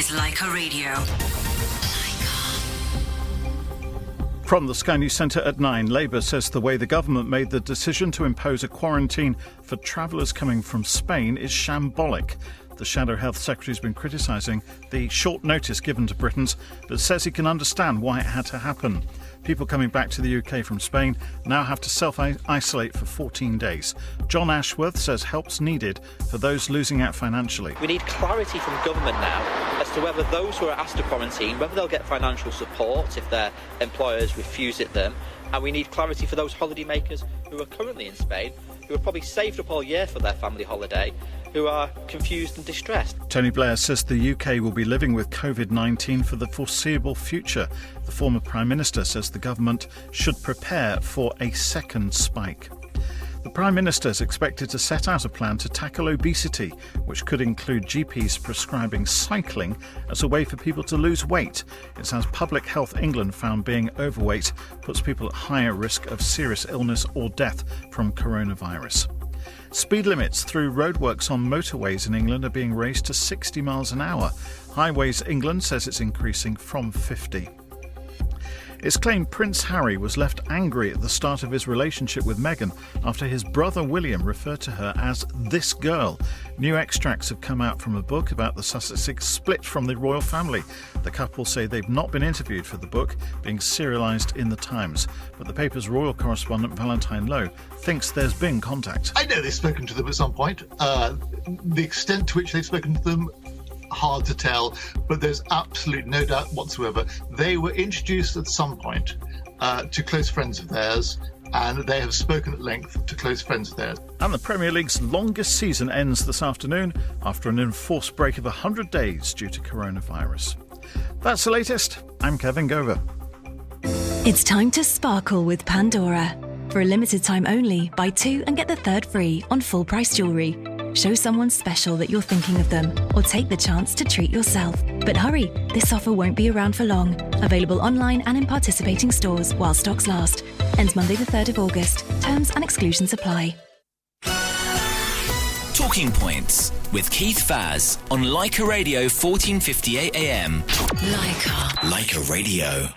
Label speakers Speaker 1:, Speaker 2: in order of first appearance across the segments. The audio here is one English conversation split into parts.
Speaker 1: is Leica Radio.
Speaker 2: From the Sky News Centre at 9, Labour says the way the government made the decision to impose a quarantine for travellers coming from Spain is shambolic. The Shadow Health Secretary has been criticising the short notice given to Britons, but says he can understand why it had to happen. People coming back to the UK from Spain now have to self-isolate for 14 days. John Ashworth says help's needed for those losing out financially.
Speaker 3: We need clarity from government now as to whether those who are asked to quarantine, whether they'll get financial support if their employers refuse it them. And we need clarity for those holidaymakers who are currently in Spain, who have probably saved up all year for their family holiday, who are confused and distressed.
Speaker 2: Tony Blair says the UK will be living with COVID-19 for the foreseeable future. The former Prime Minister says the government should prepare for a second spike. The Prime Minister is expected to set out a plan to tackle obesity, which could include GPs prescribing cycling as a way for people to lose weight. It says Public Health England found being overweight puts people at higher risk of serious illness or death from coronavirus. Speed limits through roadworks on motorways in England are being raised to 60 miles an hour. Highways England says it's increasing from 50. It's claimed Prince Harry was left angry at the start of his relationship with Meghan after his brother William referred to her as this girl. New extracts have come out from a book about the Sussexes split from the royal family. The couple say they've not been interviewed for the book, being serialised in the Times. But the paper's royal correspondent Valentine Lowe thinks there's been contact.
Speaker 4: I know they've spoken to them at some point. The extent to which they've spoken to them, hard to tell, but there's absolute no doubt whatsoever. They were introduced at some point to close friends of theirs, and they have spoken at length to close friends of theirs.
Speaker 2: And the Premier League's longest season ends this afternoon after an enforced break of 100 days due to coronavirus. That's the latest. I'm Kevin Gover.
Speaker 5: It's time to sparkle with Pandora. For a limited time only, buy 2 and get the 3rd free on full price jewellery. Show someone special that you're thinking of them, or take the chance to treat yourself. But hurry, this offer won't be around for long. Available online and in participating stores while stocks last. Ends Monday the 3rd of August. Terms and exclusions apply.
Speaker 6: Talking Points with Keith Vaz on Leica Radio 1458 AM. Leica Radio.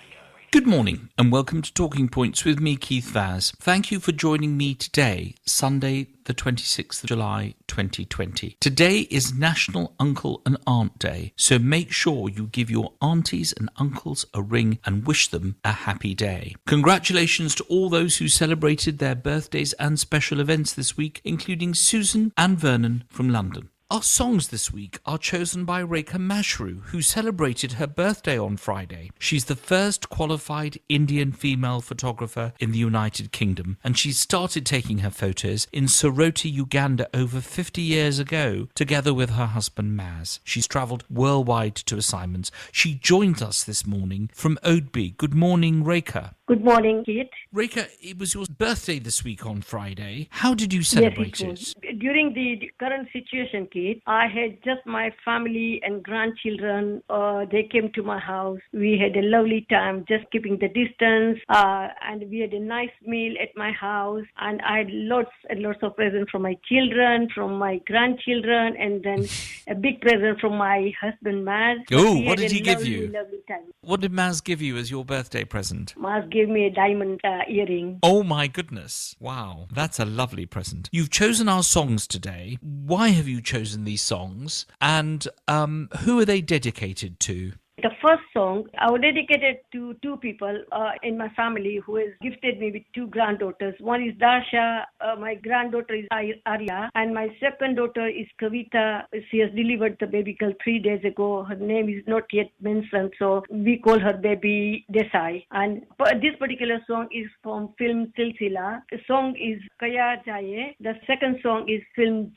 Speaker 7: Good morning and welcome to Talking Points with me, Keith Vaz. Thank you for joining me today, Sunday the 26th of July 2020. Today is National Uncle and Aunt Day, so make sure you give your aunties and uncles a ring and wish them a happy day. Congratulations to all those who celebrated their birthdays and special events this week, including Susan and Vernon from London. Our songs this week are chosen by Rekha Mashru, who celebrated her birthday on Friday. She's the first qualified Indian female photographer in the United Kingdom, and she started taking her photos in Soroti, Uganda over 50 years ago, together with her husband Maz. She's travelled worldwide to assignments. She joins us this morning from Oadby. Good morning, Rekha.
Speaker 8: Good morning, Keith.
Speaker 7: Rekha, it was your birthday this week on Friday. How did you celebrate
Speaker 8: it? During the current situation, Keith, I had just my family and grandchildren. They came to my house. We had a lovely time, just keeping the distance. And we had a nice meal at my house. And I had lots and lots of presents from my children, from my grandchildren, and then a big present from my husband, Maz.
Speaker 7: Oh, what did he give you?
Speaker 8: Lovely time.
Speaker 7: What did Maz give you as your birthday present?
Speaker 8: Maz gave me a diamond earring.
Speaker 7: Oh my goodness. Wow, that's a lovely present. You've chosen our songs today. Why have you chosen these songs? And who are they dedicated to?
Speaker 8: The first song, I would dedicate it to 2 people in my family who has gifted me with 2 granddaughters. One is Darsha, my granddaughter is Arya, and my second daughter is Kavita. She has delivered the baby girl 3 days ago. Her name is not yet mentioned, so we call her baby Desai. And this particular song is from film Silsila. The song is Kaya Jaye. The second song is film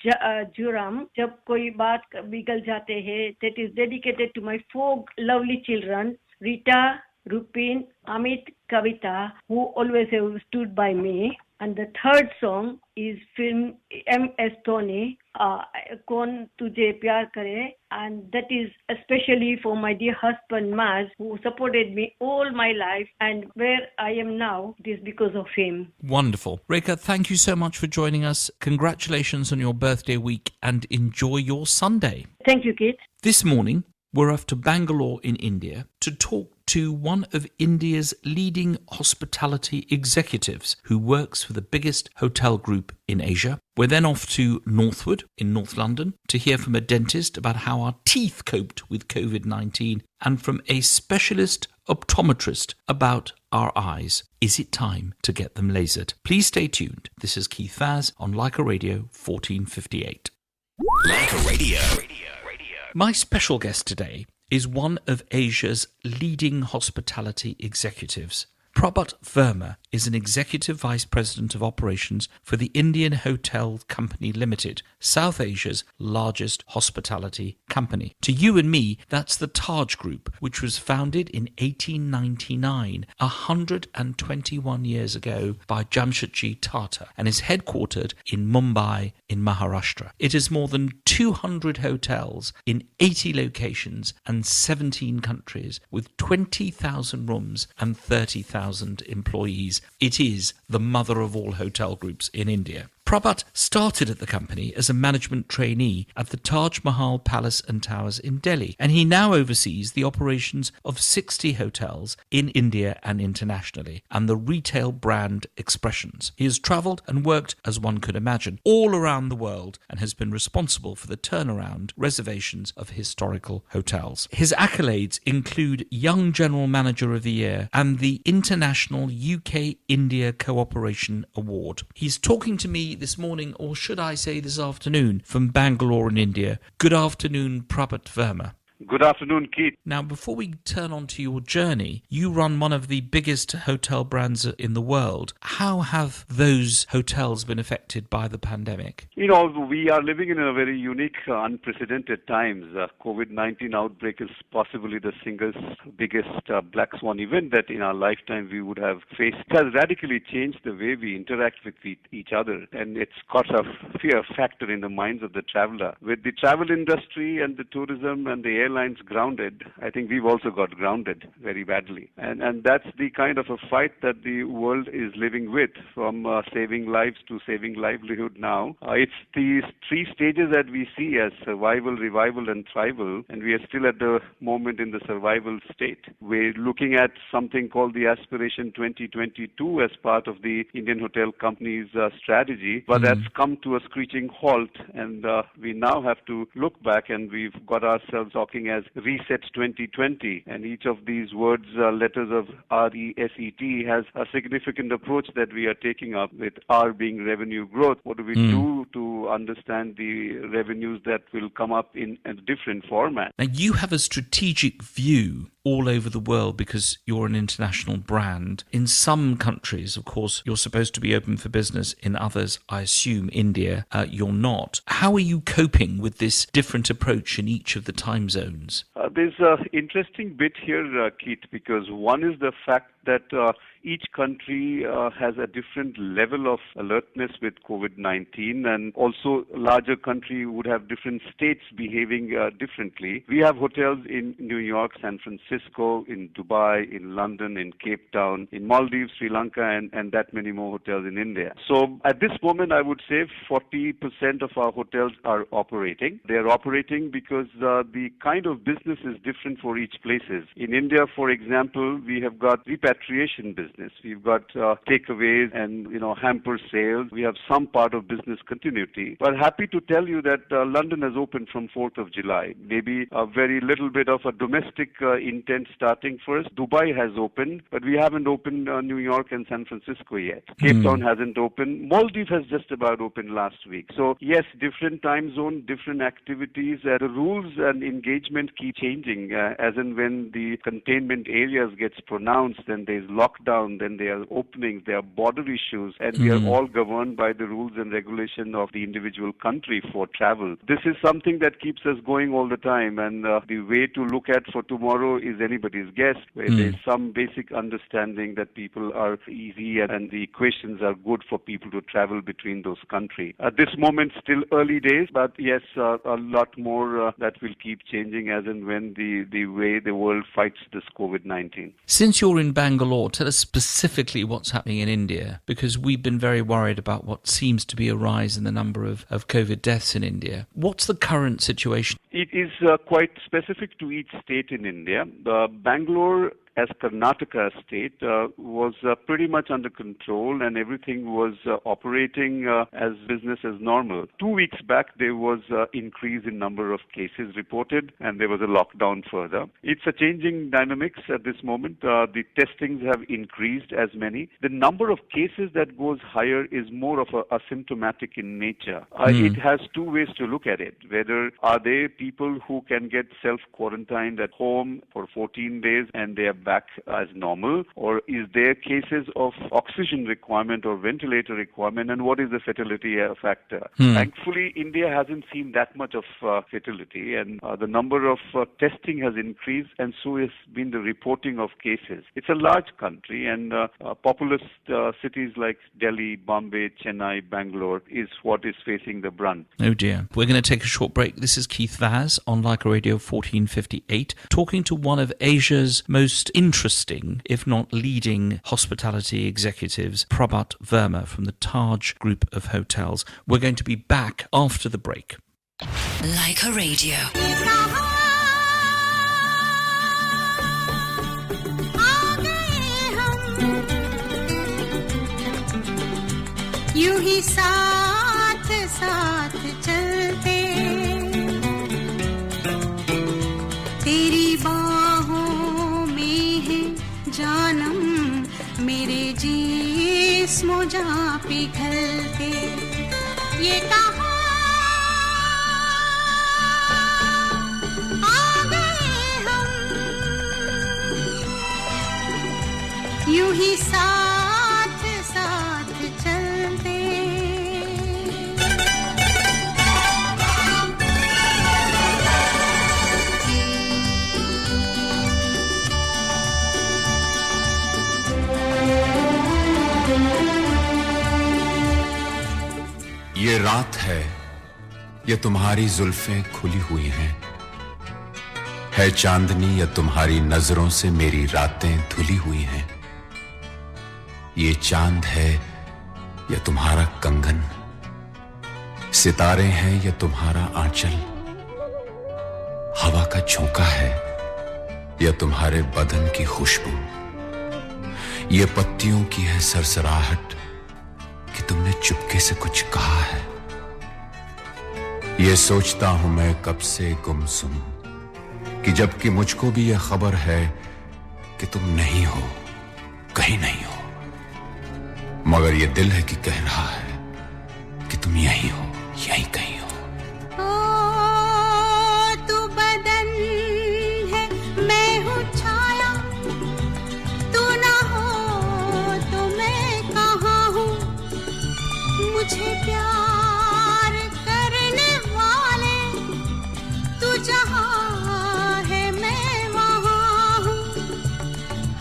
Speaker 8: Juram, Jab Koi Baat Bigal Jate Hai. That is dedicated to my 4 lovely children, Rita, Rupin, Amit, Kavita, who always have stood by me. And the third song is film M.S. Dhoni, Kaun Tujhe Pyar Kare, and that is especially for my dear husband Maz, who supported me all my life, and where I am now, it is because of him.
Speaker 7: Wonderful. Rekha, thank you so much for joining us. Congratulations on your birthday week and enjoy your Sunday.
Speaker 8: Thank you, Keith.
Speaker 7: This morning, we're off to Bangalore in India to talk to one of India's leading hospitality executives who works for the biggest hotel group in Asia. We're then off to Northwood in North London to hear from a dentist about how our teeth coped with COVID-19 and from a specialist optometrist about our eyes. Is it time to get them lasered? Please stay tuned. This is Keith Vaz on Leica Radio 1458.
Speaker 6: Leica Radio.
Speaker 7: My special guest today is one of Asia's leading hospitality executives. Prabhat Verma is an Executive Vice President of Operations for the Indian Hotel Company Limited, South Asia's largest hospitality company. To you and me, that's the Taj Group, which was founded in 1899, 121 years ago, by Jamshedji Tata, and is headquartered in Mumbai in Maharashtra. It has more than 200 hotels in 80 locations and 17 countries, with 20,000 rooms and 30,000 employees. It is the mother of all hotel groups in India. Prabhat started at the company as a management trainee at the Taj Mahal Palace and Towers in Delhi, and he now oversees the operations of 60 hotels in India and internationally, and the retail brand Expressions. He has travelled and worked, as one could imagine, all around the world and has been responsible for the turnaround reservations of historical hotels. His accolades include Young General Manager of the Year and the International UK-India Cooperation Award. He's talking to me this morning, or should I say this afternoon, from Bangalore in India. Good afternoon, Prabhat Verma.
Speaker 1: Good afternoon, Keith.
Speaker 7: Now, before we turn on to your journey, you run one of the biggest hotel brands in the world. How have those hotels been affected by the pandemic?
Speaker 1: You know, we are living in a very unique, unprecedented times. COVID-19 outbreak is possibly the single biggest black swan event that in our lifetime we would have faced. It has radically changed the way we interact with each other, and it's caused a fear factor in the minds of the traveler. With the travel industry and the tourism and the airlines grounded, I think we've also got grounded very badly. And that's the kind of a fight that the world is living with, from saving lives to saving livelihood now. It's these three stages that we see as survival, revival, and thrival, and we are still at the moment in the survival state. We're looking at something called the Aspiration 2022 as part of the Indian Hotel Company's strategy, but that's come to a screeching halt, and we now have to look back, and we've got ourselves talking as Reset 2020, and each of these words, letters of RESET, has a significant approach that we are taking up, with R being revenue growth. What do we do to understand the revenues that will come up in a different format?
Speaker 7: Now, you have a strategic view all over the world because you're an international brand. In some countries, of course, you're supposed to be open for business. In others, I assume India, you're not. How are you coping with this different approach in each of the time zones?
Speaker 1: There's an interesting bit here, Keith, because one is the fact that each country has a different level of alertness with COVID-19, and also a larger country would have different states behaving differently. We have hotels in New York, San Francisco, in Dubai, in London, in Cape Town, in Maldives, Sri Lanka, and that many more hotels in India. So at this moment, I would say 40% of our hotels are operating. They are operating because the kind of business is different for each places. In India, for example, we have got repatriation business. We've got takeaways and hamper sales. We have some part of business continuity. But happy to tell you that London has opened from 4th of July. Maybe a very little bit of a domestic intent starting first. Dubai has opened, but we haven't opened New York and San Francisco yet. Cape Town hasn't opened. Maldives has just about opened last week. So yes, different time zone, different activities. The rules and engagement keep changing as and when the containment areas gets pronounced, then there's lockdown, then there are openings, there are border issues, and we are all governed by the rules and regulation of the individual country for travel. This is something that keeps us going all the time, and the way to look at for tomorrow is anybody's guess, where there's some basic understanding that people are easy and the equations are good for people to travel between those countries. At this moment, still early days, but yes, a lot more that will keep changing as and when the way the world fights this COVID-19.
Speaker 7: Since you're in Bangalore Bangalore. Tell us specifically what's happening in India, because we've been very worried about what seems to be a rise in the number of COVID deaths in India. What's the current situation?
Speaker 1: It is quite specific to each state in India. Bangalore, as Karnataka state, was pretty much under control, and everything was operating as business as normal. 2 weeks back, there was an increase in number of cases reported, and there was a lockdown further. It's a changing dynamics at this moment. The testings have increased as many. The number of cases that goes higher is more of asymptomatic in nature. It has two ways to look at it. Whether are there people who can get self-quarantined at home for 14 days and they are back as normal, or is there cases of oxygen requirement or ventilator requirement, and what is the fatality factor? Thankfully, India hasn't seen that much of fatality, and the number of testing has increased, and so has been the reporting of cases. It's a large country, and populous cities like Delhi, Bombay, Chennai, Bangalore is what is facing the brunt.
Speaker 7: Oh dear. We're going to take a short break. This is Keith Vaz on Leica Radio 1458, talking to one of Asia's most interesting, if not leading, hospitality executives, Prabhat Verma from the Taj Group of Hotels. We're going to be back after the break.
Speaker 5: Leica Radio.
Speaker 9: यूं ही साथ साथ चलते तेरी बाहों में है जानम मेरे जिस्म जा पिघलते ये कहा आ गए हम यूं ही साथ साथ चलते
Speaker 10: ये रात है, ये तुम्हारी जुल्फें खुली हुई हैं, है चांदनी या तुम्हारी नजरों से मेरी रातें धुली हुई हैं। ये चांद है या तुम्हारा कंगन, सितारे हैं या तुम्हारा आंचल, हवा का झोंका है या तुम्हारे बदन की खुशबू, ये पत्तियों की है सरसराहट कि तुमने चुपके से कुछ कहा है। ये सोचता हूं मैं कब से गुमसुम कि जबकि मुझको भी यह खबर है कि तुम नहीं हो, कहीं नहीं हो, मगर ये दिल है कि कह रहा है कि तुम यहीं हो, यहीं कहीं हो।
Speaker 9: तू बदन है मैं हूँ छाया, तू ना हो तो मैं कहाँ हूँ, मुझे प्यार करने वाले तू जहाँ है मैं वहाँ हूँ,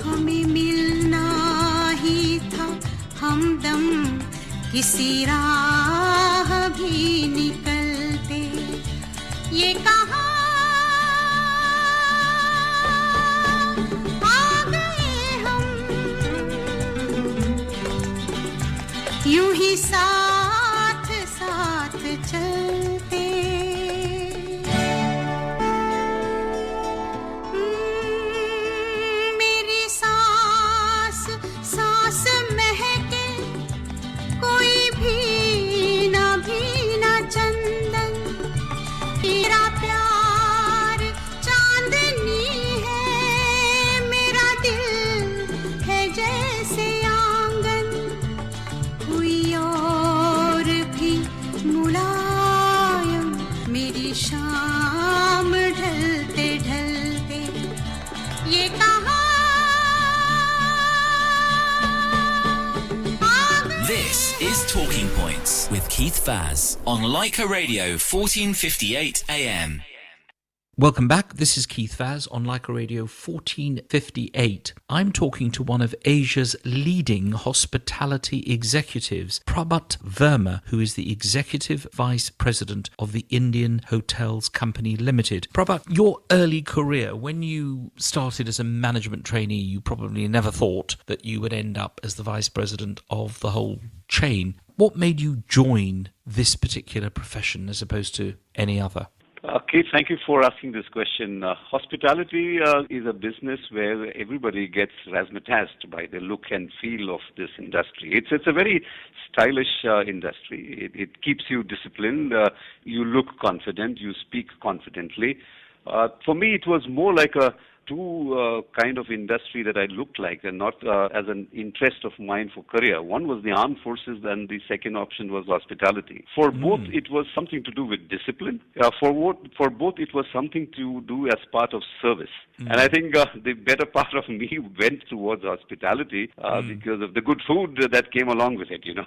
Speaker 9: हमें मिलना ही था हमदम किसी राह भी निकलते ये कहा आ गए हम यूं ही साथ साथ चलते मेरी सांस सांस महके कोई भीना भीना चंदन तेरा प्यार चांदनी है मेरा दिल है जैसे आंगन हुई और भी मुलायम मेरी शाम ढलते ढलते ये कहा
Speaker 6: This is Talking Points with Keith Vaz on Leica Radio 1458 AM.
Speaker 7: Welcome back. This is Keith Vaz on Leica Radio 1458. I'm talking to one of Asia's leading hospitality executives, Prabhat Verma, who is the Executive Vice President of the Indian Hotels Company Limited. Prabhat, your early career, when you started as a management trainee, you probably never thought that you would end up as the Vice President of the whole chain. What made you join this particular profession as opposed to any other?
Speaker 1: Keith, thank you for asking this question. Hospitality is a business where everybody gets razzmatazed by the look and feel of this industry. It's a very stylish industry. It keeps you disciplined. You look confident. You speak confidently. For me, it was more like a kind of industry that I looked like, and not as an interest of mine for career. One was the armed forces, and the second option was hospitality. For both, it was something to do with discipline. For both, it was something to do as part of service. And I think the better part of me went towards hospitality because of the good food that came along with it, you know.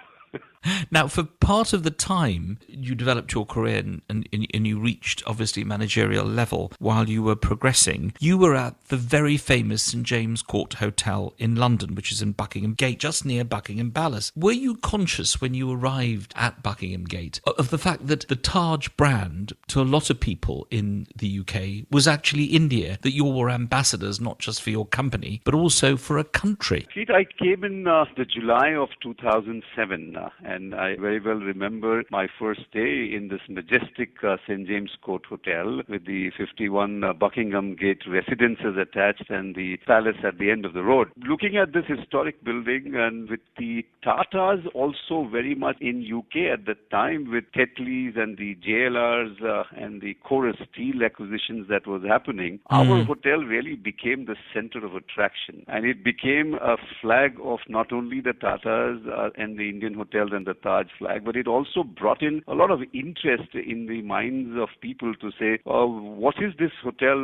Speaker 7: Now, for part of the time you developed your career and you reached, obviously, managerial level while you were progressing, you were at the very famous St James Court Hotel in London, which is in Buckingham Gate, just near Buckingham Palace. Were you conscious when you arrived at Buckingham Gate of the fact that the Taj brand, to a lot of people in the UK, was actually India, that you were ambassadors not just for your company, but also for a country?
Speaker 1: Keith, I came in the July of 2007. And I very well remember my first day in this majestic St. James Court Hotel with the 51 Buckingham Gate residences attached and the palace at the end of the road. Looking at this historic building, and with the Tatas also very much in UK at the time, with Tetleys and the JLRs and the Chorus Steel acquisitions that was happening, our hotel really became the center of attraction. And it became a flag of not only the Tatas and the Indian hotels and the Taj flag, but it also brought in a lot of interest in the minds of people to say, what is this hotel,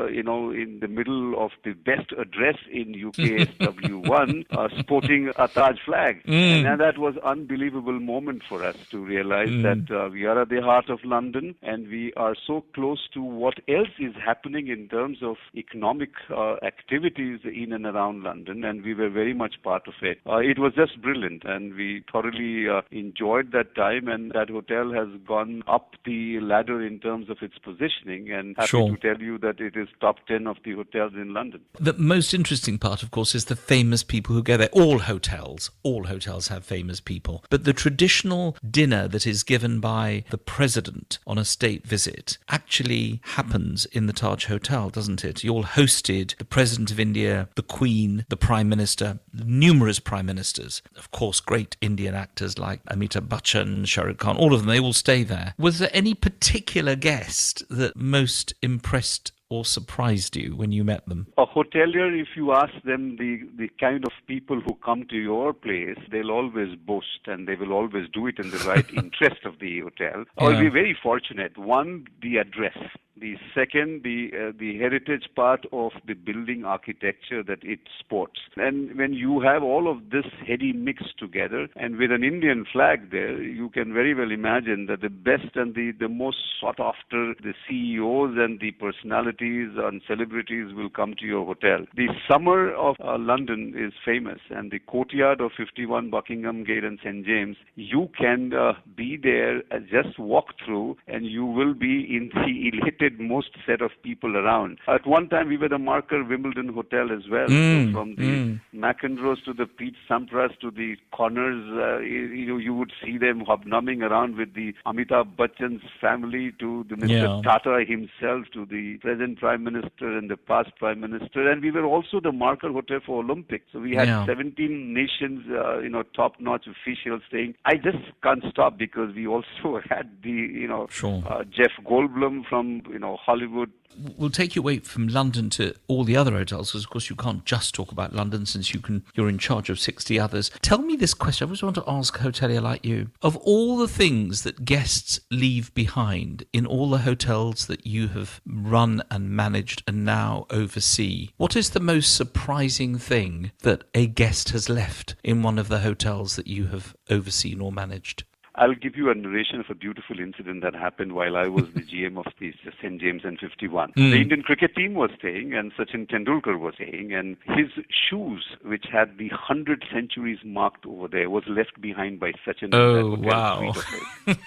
Speaker 1: in the middle of the best address in UK SW1, sporting a Taj flag. And that was an unbelievable moment for us to realize that we are at the heart of London, and we are so close to what else is happening in terms of economic activities in and around London, and we were very much part of it. It was just brilliant, and we thoroughly enjoyed that time, and that hotel has gone up the ladder in terms of its positioning, and happy to tell you that it is top 10 of the hotels in London.
Speaker 7: The most interesting part, of course, is the famous people who go there. All hotels have famous people, but the traditional dinner that is given by the president on a state visit actually happens in the Taj Hotel, doesn't it? You all hosted the President of India, the Queen, the Prime Minister, numerous Prime Ministers, of course, great Indian actors like Amitabh Bachchan, Shah Rukh Khan, all of them, they all stay there. Was there any particular guest that most impressed or surprised you when you met them?
Speaker 1: A hotelier, if you ask them the kind of people who come to your place, they'll always boast, and they will always do it in the right interest of the hotel. I'll be very fortunate. One, the address. The second, the heritage part of the building architecture that it sports. And when you have all of this heady mix together, and with an Indian flag there, you can very well imagine that the best and the most sought after, the CEOs and the personalities and celebrities will come to your hotel. The summer of London is famous, and the courtyard of 51 Buckingham Gate and St. James, you can be there and just walk through, and you will be in the elated most set of people around. At one time, we were the Marker Wimbledon Hotel as well. So from the McEnroes to the Pete Sampras to the Connors, you would see them hobnobbing around with the Amitabh Bachchan's family, to the Mr. Tata himself, to the present Prime Minister and the past Prime Minister. And we were also the Marker Hotel for Olympics. So we had 17 nations, top-notch officials staying. I just can't stop because we also had the, Jeff Goldblum from, Hollywood.
Speaker 7: We'll take you away from London to all the other hotels, because of course you can't just talk about London since you're in charge of 60 others. Tell me this question. I always want to ask a hotelier like you, of all the things that guests leave behind in all the hotels that you have run and managed and now oversee, what is the most surprising thing that a guest has left in one of the hotels that you have overseen or managed?
Speaker 1: I'll give you a narration of a beautiful incident that happened while I was the GM of the St. James and 51. The Indian cricket team was staying and Sachin Tendulkar was staying, and his shoes, which had the 100 centuries marked over there, was left behind by Sachin.
Speaker 7: Oh, wow.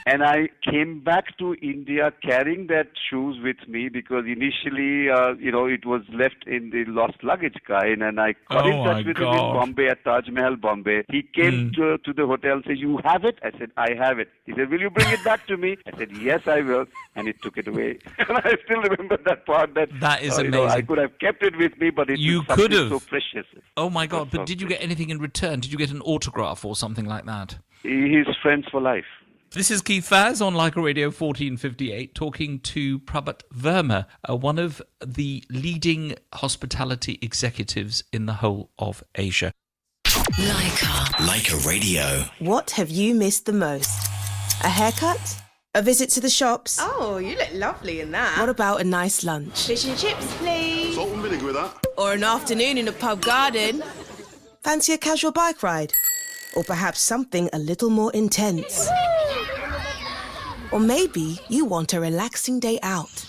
Speaker 1: And I came back to India carrying that shoes with me because initially, it was left in the lost luggage guy, and I got in touch with him in Bombay at Taj Mahal, Bombay. He came to the hotel and said, "You have it?" I said, "I have it." He said, "Will you bring it back to me?" I said, "Yes, I will." And he took it away. And I still remember that part. That
Speaker 7: is amazing.
Speaker 1: I could have kept it with me, but
Speaker 7: you could have.
Speaker 1: So precious.
Speaker 7: Oh my God! But did you get anything in return? Did you get an autograph or something like that?
Speaker 1: He's friends for life.
Speaker 7: This is Keith Faz on Leica Radio 1458 talking to Prabhat Verma, one of the leading hospitality executives in the whole of Asia.
Speaker 6: Leica Radio.
Speaker 11: What have you missed the most? A haircut? A visit to the shops?
Speaker 12: Oh, you look lovely in that.
Speaker 11: What about a nice lunch?
Speaker 12: Fish and chips, please.
Speaker 13: Salt and vinegar with that.
Speaker 11: Or an afternoon in a pub garden? Fancy a casual bike ride? Or perhaps something a little more intense? Or maybe you want a relaxing day out.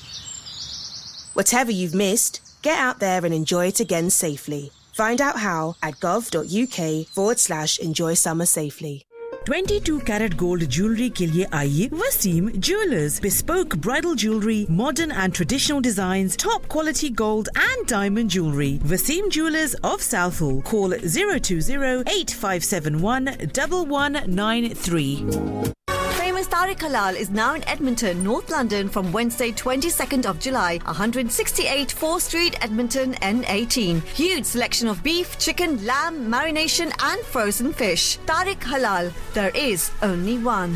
Speaker 11: Whatever you've missed, get out there and enjoy it again safely. Find out how at gov.uk/enjoy summer safely.
Speaker 14: 22 carat gold jewellery के लिए आइए Waseem jewellers. Bespoke bridal jewelry, modern and traditional designs, top quality gold and diamond jewelry. Wasim Jewelers of Southall. Call 020-8571-1193.
Speaker 15: Famous Tariq Halal is now in Edmonton, North London from Wednesday 22nd of July, 168 4th Street, Edmonton, N18. Huge selection of beef, chicken, lamb, marination and frozen fish. Tariq Halal, there is only one.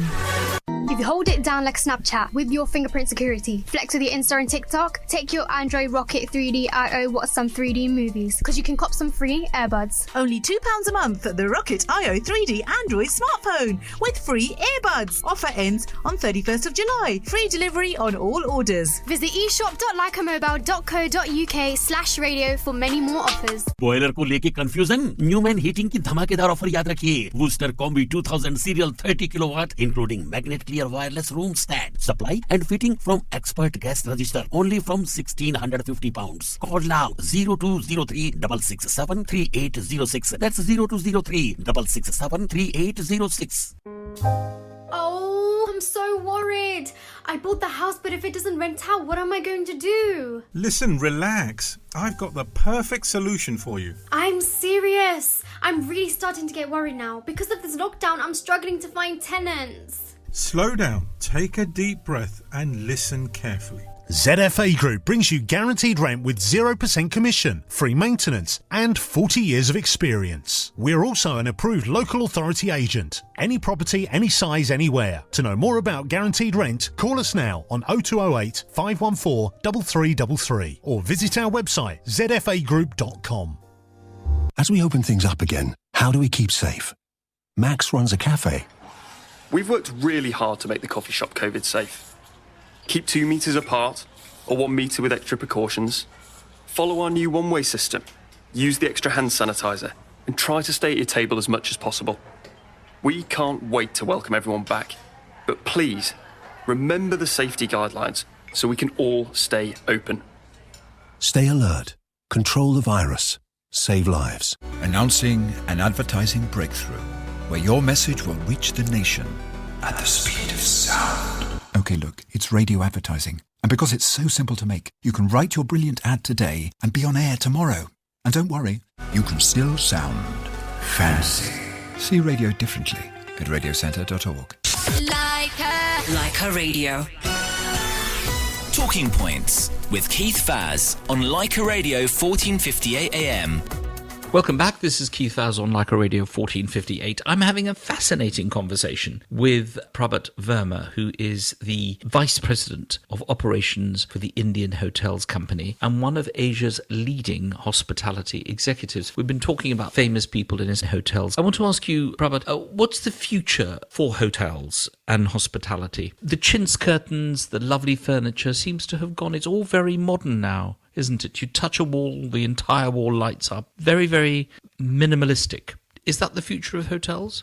Speaker 16: If you hold it down like Snapchat with your fingerprint security, flex with your Insta and TikTok, take your Android Rocket 3D IO watch some 3D movies, because you can cop some free earbuds.
Speaker 14: Only £2 a month at the Rocket IO 3D Android smartphone with free earbuds. Offer ends on 31st of July. Free delivery on all orders.
Speaker 16: Visit eshop.lycamobile.co.uk/radio for many more offers.
Speaker 17: Boiler को लेके confusion? Newman heating की धमाकेदार offer याद रखिए. Booster combi 2000 serial 30 kilowatt including magnet clear wireless room stand. Supply and fitting from expert guest register only from £1,650. Call now 0203 667 3806. That's 0203 667 3806.
Speaker 16: Oh, I'm so worried. I bought the house, but if it doesn't rent out, what am I going to do?
Speaker 18: Listen, relax. I've got the perfect solution for you.
Speaker 16: I'm serious. I'm really starting to get worried now. Because of this lockdown, I'm struggling to find tenants.
Speaker 18: Slow down, take a deep breath and listen carefully.
Speaker 19: ZFA Group brings you guaranteed rent with 0% commission, free maintenance and 40 years of experience. We're also an approved local authority agent. Any property, any size, anywhere. To know more about guaranteed rent, call us now on 0208 514 3333 or visit our website zfagroup.com.
Speaker 20: As we open things up again, how do we keep safe? Max runs a cafe.
Speaker 21: We've worked really hard to make the coffee shop COVID safe. Keep 2 metres apart, or 1 metre with extra precautions. Follow our new one-way system. Use the extra hand sanitizer, and try to stay at your table as much as possible. We can't wait to welcome everyone back. But please, remember the safety guidelines so we can all stay open.
Speaker 20: Stay alert. Control the virus. Save lives.
Speaker 22: Announcing an advertising breakthrough, where your message will reach the nation at the speed of sound. Okay, look, it's radio advertising. And because it's so simple to make, you can write your brilliant ad today and be on air tomorrow. And don't worry, you can still sound fancy. See radio differently at radiocentre.org.
Speaker 6: Leica Radio. Talking Points with Keith Faz on Leica Radio 1458 AM.
Speaker 7: Welcome back. This is Keith Faz on Leica Radio 1458. I'm having a fascinating conversation with Prabhat Verma, who is the Vice President of Operations for the Indian Hotels Company and one of Asia's leading hospitality executives. We've been talking about famous people in his hotels. I want to ask you, Prabhat, what's the future for hotels and hospitality? The chintz curtains, the lovely furniture seems to have gone. It's all very modern now, isn't it? You touch a wall, the entire wall lights up. Very, very minimalistic. Is that the future of hotels?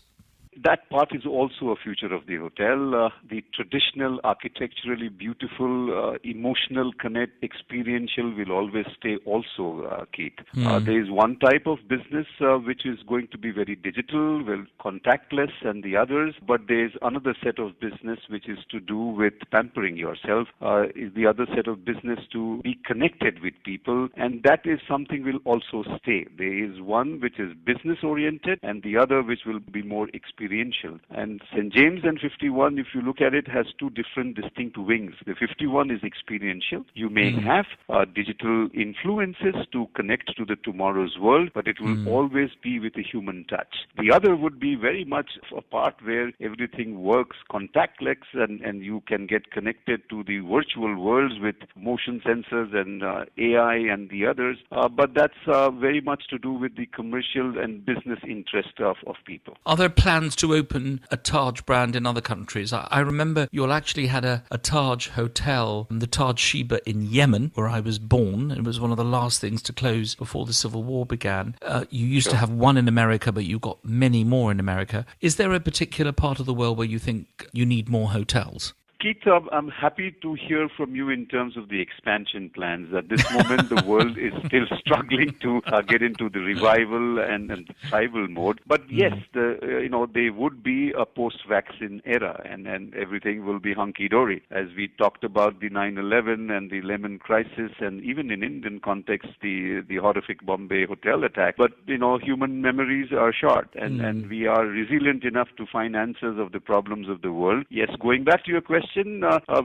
Speaker 1: That part is also a future of the hotel. The traditional, architecturally beautiful, emotional connect, experiential will always stay also, Keith. There is one type of business which is going to be very digital, well, contactless, and the others, but there is another set of business which is to do with pampering yourself, is the other set of business to be connected with people, and that is something will also stay. There is one which is business oriented and the other which will be more experiential. And St. James and 51, if you look at it, has two different distinct wings. The 51 is experiential. You may have digital influences to connect to the tomorrow's world, but it will always be with a human touch. The other would be very much a part where everything works contactless and you can get connected to the virtual worlds with motion sensors and AI and the others. But that's very much to do with the commercial and business interest of people.
Speaker 7: Are there plans to open a Taj brand in other countries? I remember you all actually had a Taj hotel, the Taj Sheba in Yemen, where I was born. It was one of the last things to close before the Civil War began. You used to have one in America, but you got many more in America. Is there a particular part of the world where you think you need more hotels?
Speaker 1: Keith, I'm happy to hear from you in terms of the expansion plans. At this moment, the world is still struggling to get into the revival and the survival mode. But yes, there would be a post-vaccine era, and everything will be hunky-dory. As we talked about the 9/11 and the Lehman crisis, and even in Indian context, the horrific Bombay hotel attack. But human memories are short, and we are resilient enough to find answers of the problems of the world. Yes, going back to your question.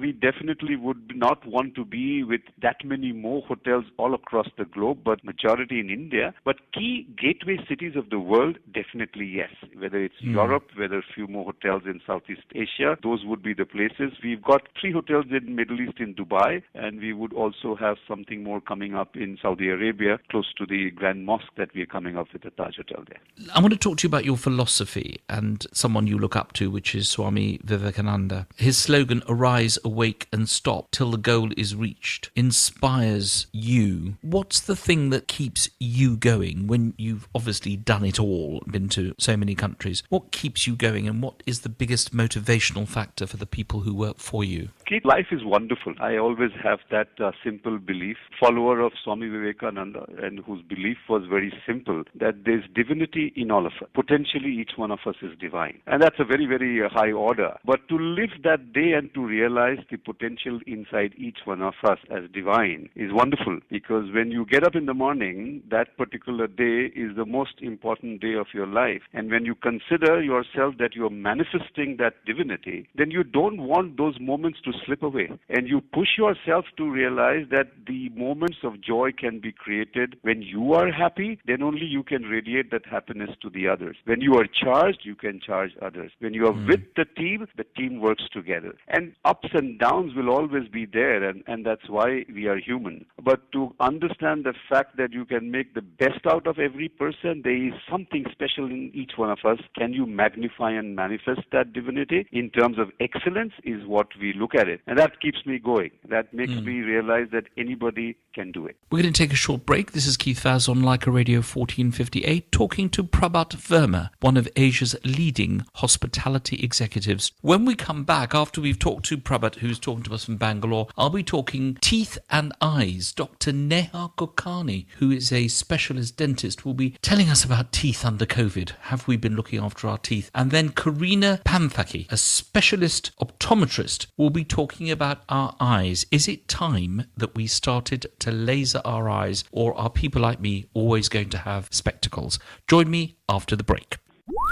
Speaker 1: We definitely would not want to be with that many more hotels all across the globe, but majority in India. But key gateway cities of the world, definitely yes. Whether it's Europe, whether a few more hotels in Southeast Asia, those would be the places. We've got 3 hotels in Middle East in Dubai, and we would also have something more coming up in Saudi Arabia, close to the Grand Mosque that we are coming up with the Taj Hotel there.
Speaker 7: I want to talk to you about your philosophy and someone you look up to, which is Swami Vivekananda. His slogan, "Arise, awake and stop till the goal is reached," inspires you. What's the thing that keeps you going when you've obviously done it all, been to so many countries? What keeps you going, and what is the biggest motivational factor for the people who work for you?
Speaker 1: Keith, life is wonderful. I always have that simple belief, follower of Swami Vivekananda, and whose belief was very simple, that there's divinity in all of us. Potentially each one of us is divine. And that's a very, very high order. But to live that day and to realize the potential inside each one of us as divine is wonderful, because when you get up in the morning, that particular day is the most important day of your life. And when you consider yourself that you're manifesting that divinity, then you don't want those moments to slip away. And you push yourself to realize that the moments of joy can be created when you are happy, then only you can radiate that happiness to the others. When you are charged, you can charge others. When you are with the team works together. And ups and downs will always be there, and that's why we are human. But to understand the fact that you can make the best out of every person, there is something special in each one of us. Can you magnify and manifest that divinity in terms of excellence is what we look at it. And that keeps me going. That makes me realize that anybody can do it.
Speaker 7: We're going to take a short break. This is Keith Vaz on Leica Radio 1458, talking to Prabhat Verma, one of Asia's leading hospitality executives. When we come back, after we've talked to Prabhat, who's talking to us from Bangalore, I'll be talking teeth and eyes. Dr. Neha Kokani, who is a specialist dentist, will be telling us about teeth under COVID. Have we been looking after our teeth? And then Karina Pamthaki, a specialist optometrist, will be talking about our eyes. Is it time that we started to laser our eyes, or are people like me always going to have spectacles? Join me after the break.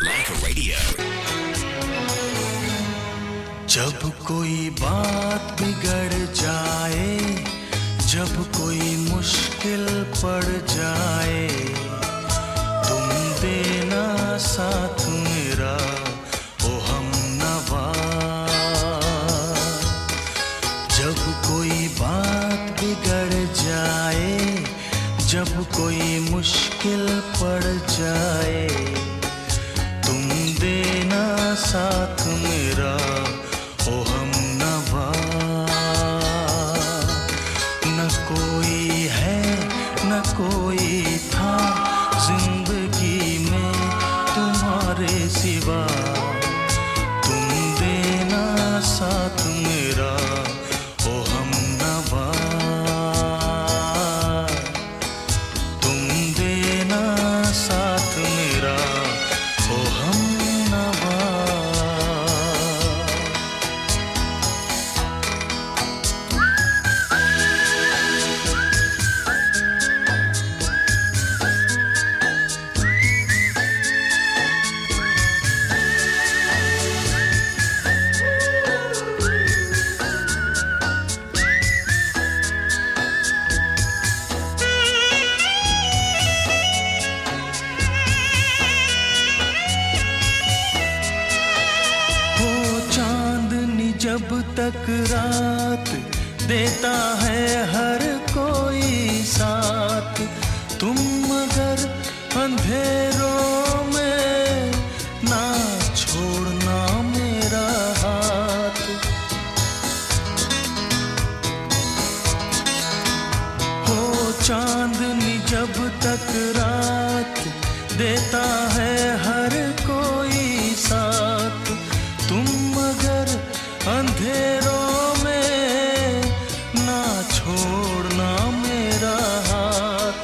Speaker 6: Leica Radio.
Speaker 3: जब कोई बात बिगड़ जाए, जब कोई मुश्किल पड़ जाए, तुम देना साथ मेरा ओ हमनवा। जब कोई बात बिगड़ जाए, जब कोई मुश्किल पड़ जाए, तुम देना साथ मेरा ओ हमनवा। न कोई है न कोई था जिंदगी में तुम्हारे सिवा। रात देता है हर कोई साथ, तुम मगर अंधेरों में ना छोड़ना मेरा हाथ। हो चांदनी जब तक रात देता है हर कोई साथ, तुम मगर अंधेरों में ना छोड़ना मेरा हाथ।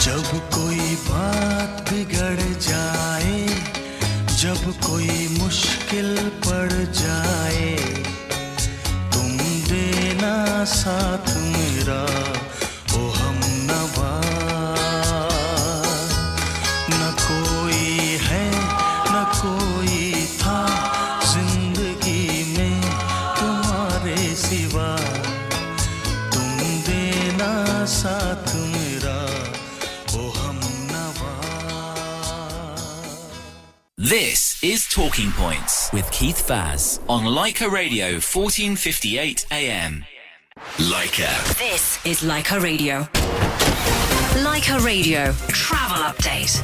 Speaker 3: जब कोई बात बिगड़ जाए, जब कोई मुश्किल पड़ जाए, तुम देना साथ मेरा ओ हमनवा। न कोई है न कोई था जिंदगी में तुम्हारे सिवा, तुम देना साथ मेरा ओ हमनवा।
Speaker 6: This is Talking Points with Keith Faz on Leica Radio 1458 AM. Leica.
Speaker 4: This is Leica Radio. Leica Radio. Travel update.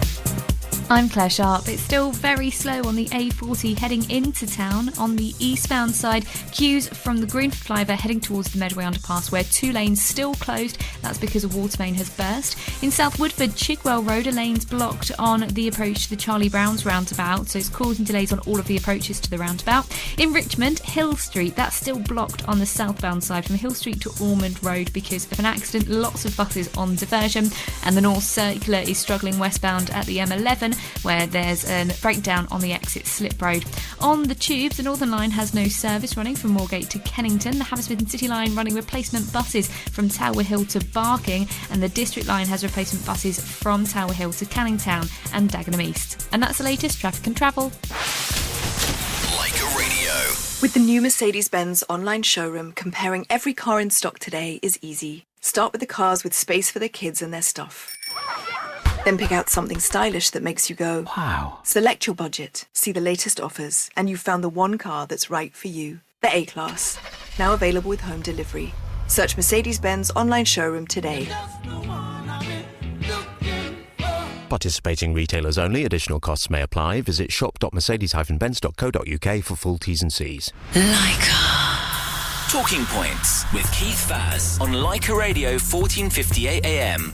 Speaker 13: I'm Claire Sharp. It's still very slow on the A40 heading into town. On the eastbound side, queues from the Greenford flyover heading towards the Medway underpass, where 2 lanes still closed. That's because a water main has burst. In South Woodford, Chigwell Road, a lane's blocked on the approach to the Charlie Brown's roundabout, so it's causing delays on all of the approaches to the roundabout. In Richmond, Hill Street, that's still blocked on the southbound side from Hill Street to Ormond Road because of an accident. Lots of buses on diversion, and the North Circular is struggling westbound at the M11, where there's a breakdown on the exit Slip Road. On the tubes, the Northern Line has no service running from Moorgate to Kennington. The Hammersmith and City Line running replacement buses from Tower Hill to Barking, and the District Line has replacement buses from Tower Hill to Canning Town and Dagenham East. And that's the latest traffic and travel.
Speaker 6: Leica Radio.
Speaker 23: With the new Mercedes-Benz online showroom, comparing every car in stock today is easy. Start with the cars with space for their kids and their stuff. Then pick out something stylish that makes you go, wow. Select your budget, see the latest offers, and you've found the one car that's right for you. The A-Class, now available with home delivery. Search Mercedes-Benz online showroom today.
Speaker 24: Participating retailers only. Additional costs may apply. Visit shop.mercedes-benz.co.uk for full T's and C's.
Speaker 6: Leica. Talking Points with Keith Faz on Leica Radio 1458 AM.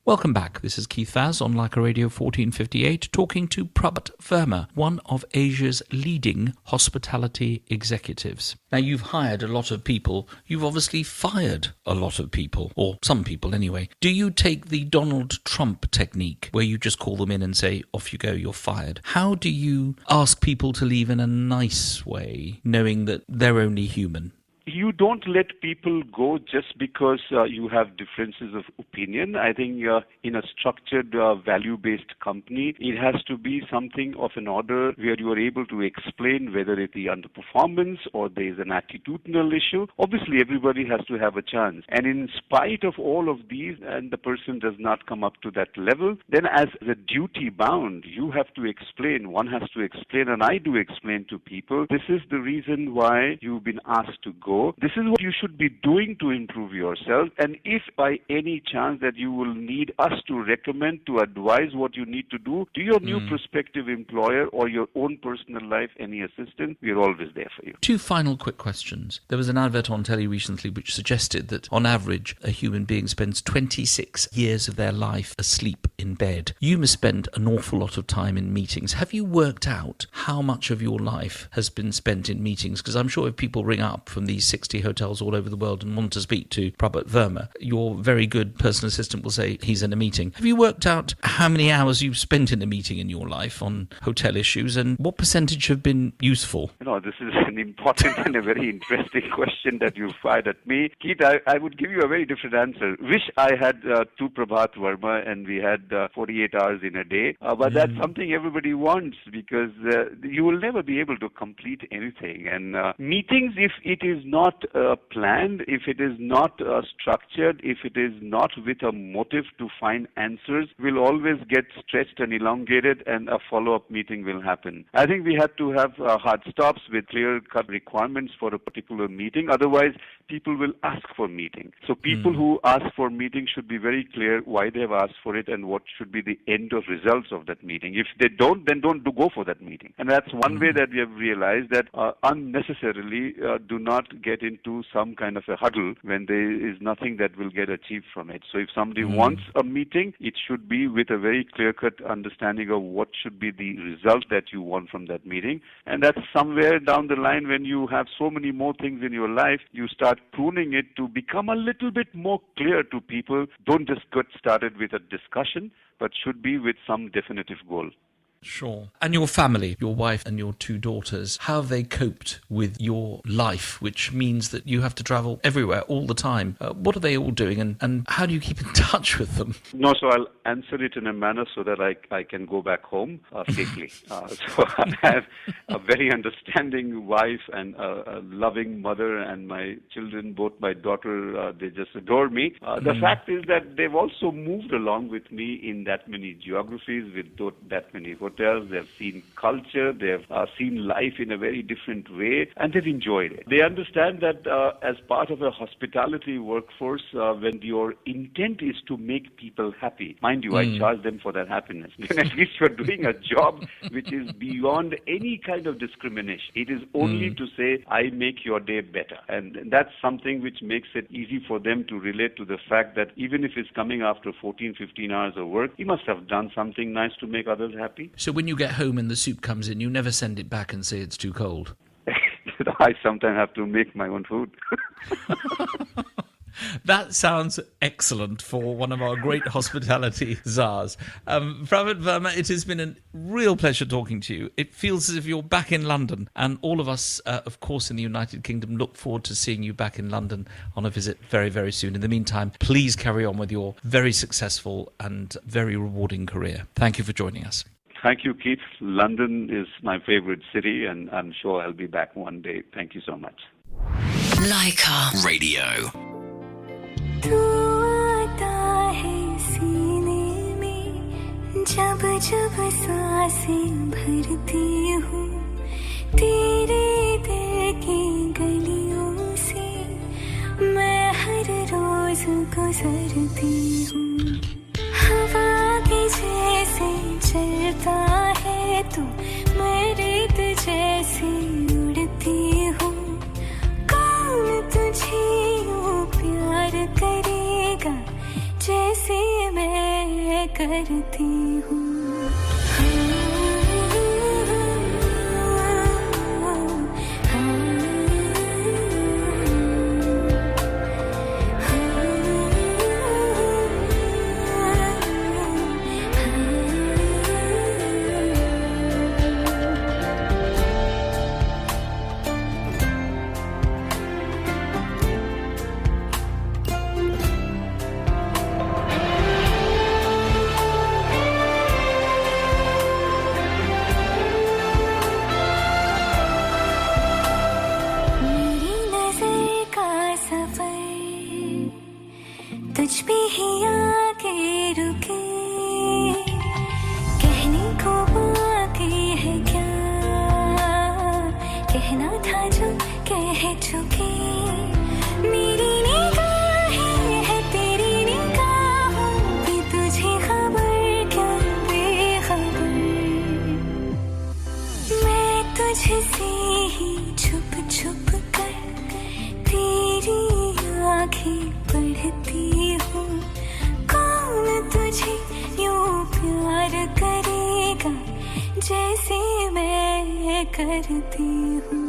Speaker 7: Welcome back. This is Keith Faz on Leica Radio 1458, talking to Prabhat Verma, one of Asia's leading hospitality executives. Now, you've hired a lot of people. You've obviously fired a lot of people, or some people anyway. Do you take the Donald Trump technique, where you just call them in and say, off you go, you're fired? How do you ask people to leave in a nice way, knowing that they're only human?
Speaker 1: You don't let people go just because you have differences of opinion. I think in a structured, value-based company, it has to be something of an order where you are able to explain whether it's the underperformance or there is an attitudinal issue. Obviously, everybody has to have a chance. And in spite of all of these, and the person does not come up to that level, then as a duty bound, you have to explain. One has to explain, and I do explain to people, this is the reason why you've been asked to go. This is what you should be doing to improve yourself. And if by any chance that you will need us to recommend, to advise what you need to do to your new prospective employer or your own personal life, any assistance, we're always there for you.
Speaker 7: 2 final quick questions. There was an advert on telly recently which suggested that on average a human being spends 26 years of their life asleep in bed. You must spend an awful lot of time in meetings. Have you worked out how much of your life has been spent in meetings? Because I'm sure if people ring up from these 60 hotels all over the world and want to speak to Prabhat Verma, your very good personal assistant will say he's in a meeting. Have you worked out how many hours you've spent in a meeting in your life on hotel issues, and what percentage have been useful?
Speaker 1: This is an important and a very interesting question that you fired at me. Keith, I would give you a very different answer. Wish I had 2 Prabhat Verma and we had 48 hours in a day, but that's something everybody wants, because you will never be able to complete anything. And meetings, if it is not not planned, if it is not structured, if it is not with a motive to find answers, will always get stretched and elongated, and a follow-up meeting will happen. I think we have to have hard stops with clear-cut requirements for a particular meeting. Otherwise, people will ask for meeting. So people who ask for meeting should be very clear why they have asked for it and what should be the end of results of that meeting. If they don't, then don't go for that meeting. And that's one way that we have realized that unnecessarily do not get into some kind of a huddle when there is nothing that will get achieved from it. So if somebody wants a meeting, it should be with a very clear-cut understanding of what should be the result that you want from that meeting. And that's somewhere down the line, when you have so many more things in your life, you start pruning it to become a little bit more clear to people. Don't just get started with a discussion, but should be with some definitive goal.
Speaker 7: Sure. And your family, your wife and your 2 daughters, how have they coped with your life, which means that you have to travel everywhere all the time? What are they all doing, and how do you keep in touch with them?
Speaker 1: No, so I'll answer it in a manner so that I can go back home safely. So I have a very understanding wife and a loving mother, and my children, both my daughter, they just adore me. The fact is that they've also moved along with me in that many geographies, with that many hotels. They've seen culture, they've seen life in a very different way, and they've enjoyed it. They understand that as part of a hospitality workforce, when your intent is to make people happy, mind you, I charge them for that happiness. Then at least you're doing a job which is beyond any kind of discrimination. It is only to say, I make your day better. And that's something which makes it easy for them to relate to the fact that even if it's coming after 14, 15 hours of work, you must have done something nice to make others happy.
Speaker 7: So when you get home and the soup comes in, you never send it back and say it's too cold?
Speaker 1: I sometimes have to make my own food.
Speaker 7: That sounds excellent for one of our great hospitality czars. Pravit Verma, it has been a real pleasure talking to you. It feels as if you're back in London, and all of us, of course, in the United Kingdom, look forward to seeing you back in London on a visit very, very soon. In the meantime, please carry on with your very successful and very rewarding career. Thank you for joining us.
Speaker 1: Thank you, Keith. London is my favorite city, and I'm sure I'll be back one day. Thank you so much.
Speaker 6: Laika Radio.
Speaker 9: तू आता है सीने में जब जब सांसें भरती हूँ तेरे दिल की गलियों से मैं हर रोज गुजरती हूँ हवा के जैसे चलता है तू मैं रेत जैसे उड़ती हूँ कौन तुझे प्यार करेगा जैसे मैं करती हूँ तुझ पे ही आके रुके कहने को बाकी है क्या कहना था जो कह चुके मेरी निगाहें है तेरी निगाहों की तुझे खबर क्या बेखबर मैं तुझसे ही छुप छुप कर तेरी आँखें पढ़ती हूँ कौन तुझे यूं प्यार करेगा जैसे मैं करती हूँ